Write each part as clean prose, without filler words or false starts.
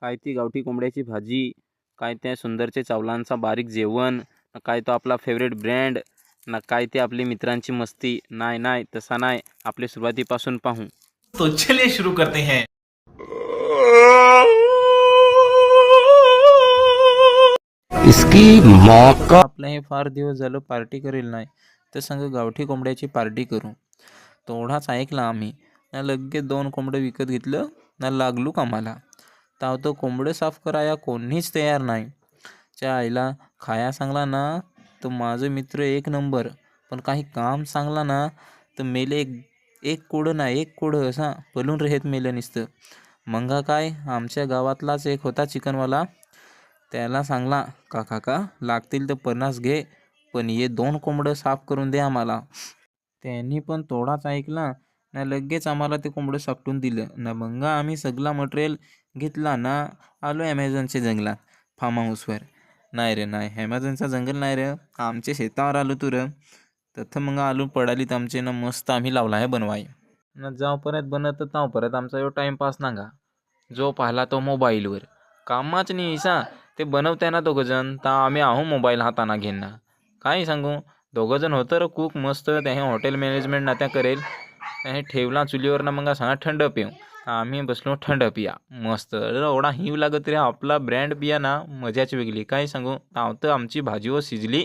काय ती गावठी कोंबड्याची भाजी, काय त्या सुंदरचे चावलांचा बारीक जेवण, ना काय तो आपला फेवरेट ब्रँड, ना काय ते आपली मित्रांची मस्ती. नाही नाही तसा नाही, आपले सुरुवातीपासून पाहू. तो चलिए शुरू करते हैं। इसकी माँ का. आपलं हे फार दिवस झालं पार्टी करेल नाही, तर संग गावठी कोंबड्याची पार्टी करू. तेवढाच ऐकला आम्ही ना, लगेच 2 कोंबडं विकत घेतलं ना, लागलो कामाला. ताव तो कोंबडं साफ कराया कोणीच तयार नाही. च्या आईला खाया सांगला ना तर माझं मित्र एक नंबर, पण काही काम सांगला ना तर मेले एक कोडं ना एक कोडं असा पलून राहत मेलं नुसतं. मंगा काय, आमच्या गावातलाच एक होता चिकनवाला, त्याला सांगला का काका लागतील तर 50 घे, पण ये 2 कोंबडं साफ करून दे आम्हाला. त्यांनी पण थोडाच ऐकला ना, लगेच आम्हाला ते कोंबडं सापटून दिलं ना. मग आम्ही सगळा मटेरियल घेतला ना, आलो ॲमेझॉनच्या जंगलात फार्म हाऊसवर. नाही रे नाही, ॲमेझॉनचा जंगल नाही रे, आमच्या शेतावर आलो तू र. तथं मग आलू पडालीत आमचे ना, मस्त आम्ही लावला आहे बनवाय ना. जाऊ परत बनत ताव परत आमचा यो टाईमपास नागा, जो पाहिला तो मोबाईलवर. कामाच नाही सा ते बनवताना दोघंजण, तर आम्ही आहो मोबाईल हाताना घेणं. काय सांगू, दोघंजण होतं र कुक मस्त, त्या हॉटेल मॅनेजमेंट ना त्या करेल. हे ठेवला चुलीवर ना, मग सांगा थंड पिऊ. आम्ही बसलो थंड पिया मस्त. एवढा हिव लागत रे आपला ब्रँड पिया ना, मजाच वेगळी. काय सांगू, तर आमची भाजी व शिजली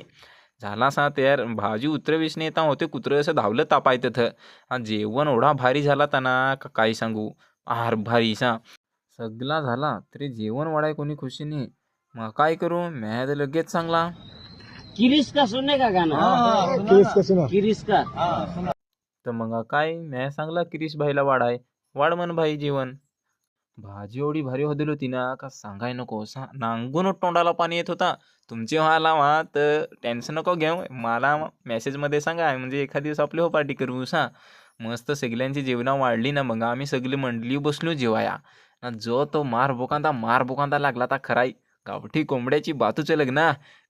झाला सा तयार. भाजी उतरवीस नेता होते कुत्रं असं धावलं तापाय तिथं. जेवण एवढा भारी झाला तना का काय सांगू, आर भारी सा सगळा झाला तरी जेवण वाढाय कोणी खुशी नाही. मग काय करू, मैं लगेच सांगला किरीस का सुनने का गाना, किरीस का तर मग काय मैं सांगला किरीश भाईला वाढाय वाढ म्हण भाई जेवण. भाजी एवढी भारी होतील होती ना का सांगाय नको. नांगून तोंडाला पाणी येत होता. तुमची व्हायला वा तर टेन्शन नको घेऊ, मला मेसेजमध्ये सांगा, म्हणजे एखाद दिवस आपली हो पार्टी करू सा. मस्त सगळ्यांची जेवणं वाढली ना, मग आम्ही सगळी मंडळी बसलो जेवाया ना. जो तो मार बोकांदा लागला ता खराई. गावठी कोंबड्याची बातूचे लग्न.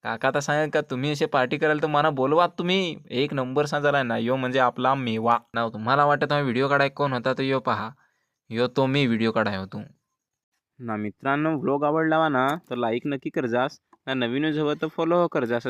काका तर सांगा का तुम्ही असे पार्टी कराल तर मला बोलवा तुम्ही. एक नंबर सा झाला ना यो, म्हणजे आपला मेवा ना. तुम्हाला वाटत व्हिडिओ काढाय कोण होता तर यो पहा, यो तो मी व्हिडिओ काढाय होतो ना. मित्रांनो, व्लॉग आवडला ना तर लाईक नक्की कर जास ना, नवीनच हवं तर फॉलो कर जास.